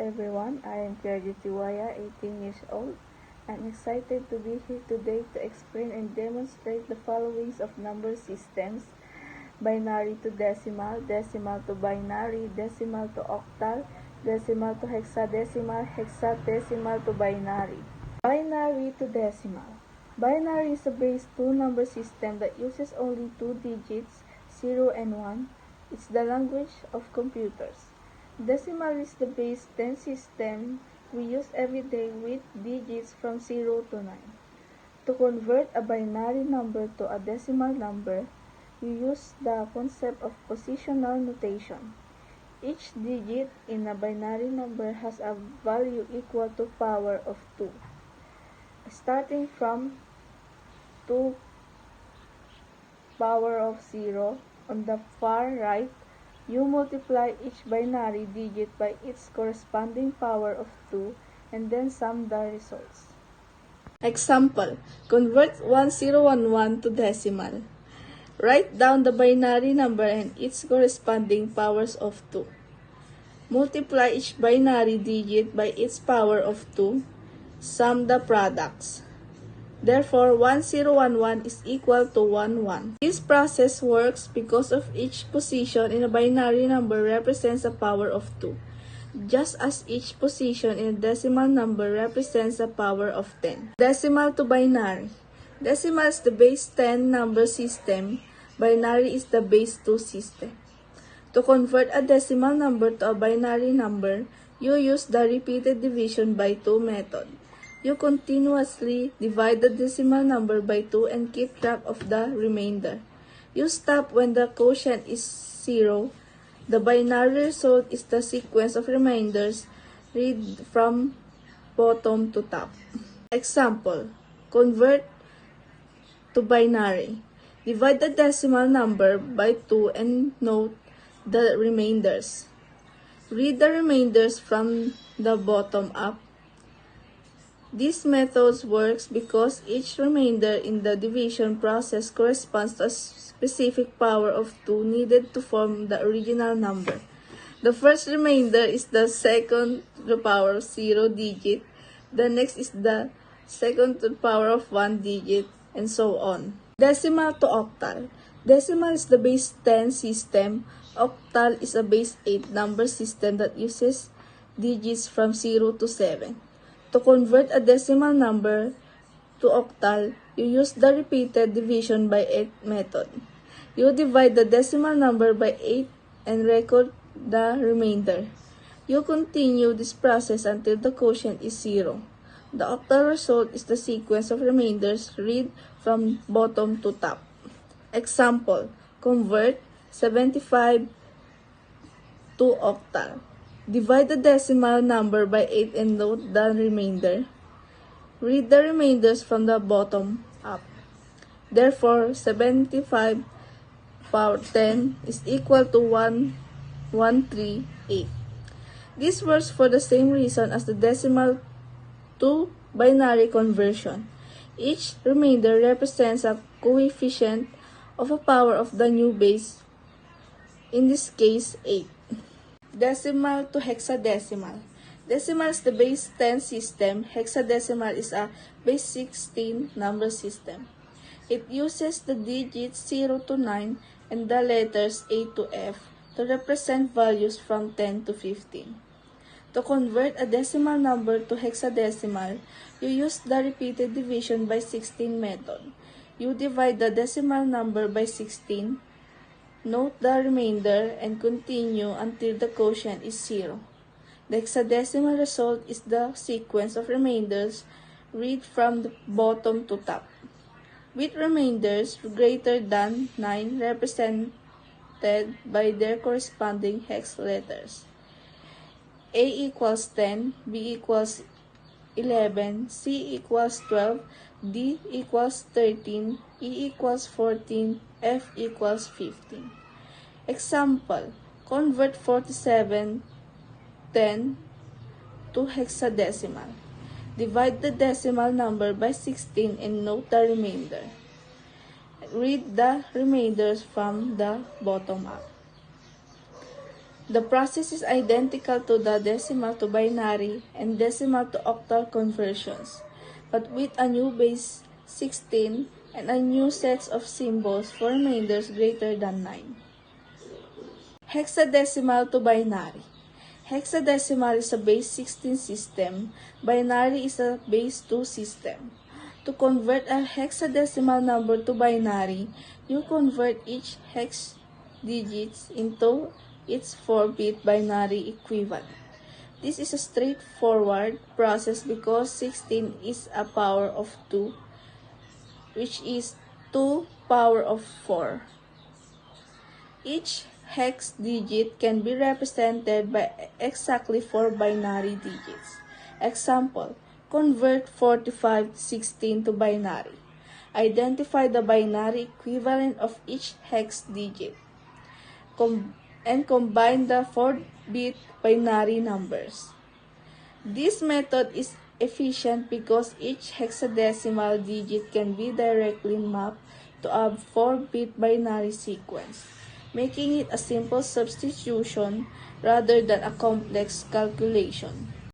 everyone, I am Pierre Tiwaya, 18 years old. I'm excited to be here today to explain and demonstrate the followings of number systems: binary to decimal, decimal to binary, decimal to octal, decimal to hexadecimal, hexadecimal to binary. Binary to decimal. Binary is a base 2 number system that uses only 2 digits, 0 and 1. It's the language of computers. Decimal is the base 10 system we use every day with digits from 0 to 9. To convert a binary number to a decimal number, you use the concept of positional notation. Each digit in a binary number has a value equal to power of 2. Starting from 2 power of 0 on the far right, you multiply each binary digit by its corresponding power of 2 and then sum the results. Example: convert 1011 to decimal. Write down the binary number and its corresponding powers of 2. Multiply each binary digit by its power of 2. Sum the products. Therefore, 1011 is equal to 11. This process works because of each position in a binary number represents a power of 2, just as each position in a decimal number represents a power of 10. Decimal to binary. Decimal is the base 10 number system. Binary is the base 2 system. To convert a decimal number to a binary number, you use the repeated division by 2 method. You continuously divide the decimal number by 2 and keep track of the remainder. You stop when the quotient is 0. The binary result is the sequence of remainders. Read from bottom to top. Example: convert to binary. Divide the decimal number by 2 and note the remainders. Read the remainders from the bottom up. This method works because each remainder in the division process corresponds to a specific power of 2 needed to form the original number. The first remainder is the second to the power of 0 digit, the next is the second to the power of 1 digit, and so on. Decimal to octal. Decimal is the base 10 system. Octal is a base 8 number system that uses digits from 0 to 7. To convert a decimal number to octal, you use the repeated division by 8 method. You divide the decimal number by 8 and record the remainder. You continue this process until the quotient is 0. The octal result is the sequence of remainders. Read from bottom to top. Example: convert 75 to octal. Divide the decimal number by 8 and note the remainder. Read the remainders from the bottom up. Therefore, 75 power 10 is equal to 1138. This works for the same reason as the decimal to binary conversion. Each remainder represents a coefficient of a power of the new base, in this case 8. Decimal to hexadecimal. Decimal is the base 10 system. Hexadecimal is a base 16 number system. It uses the digits 0 to 9 and the letters A to F to represent values from 10 to 15. To convert a decimal number to hexadecimal, you use the repeated division by 16 method. You divide the decimal number by 16, note the remainder, and continue until the quotient is 0. The hexadecimal result is the sequence of remainders. Read from the bottom to top. With remainders greater than 9 represented by their corresponding hex letters. A equals 10, B equals 11, C equals 12, D equals 13, E equals 14, F equals 15. Example: convert 4710 to hexadecimal. Divide the decimal number by 16 and note the remainder. Read the remainders from the bottom up. The process is identical to the decimal to binary and decimal to octal conversions, but with a new base 16 and a new set of symbols for remainders greater than 9. Hexadecimal to binary. Hexadecimal is a base 16 system. Binary is a base 2 system. To convert a hexadecimal number to binary, you convert each hex digits into its 4-bit binary equivalent. This is a straightforward process because 16 is a power of 2, which is 2 power of 4. Each hex digit can be represented by exactly 4 binary digits. Example, convert 45 to 16 to binary. Identify the binary equivalent of each hex digit and combine the 4-bit binary numbers. This method is efficient because each hexadecimal digit can be directly mapped to a 4-bit binary sequence, making it a simple substitution rather than a complex calculation.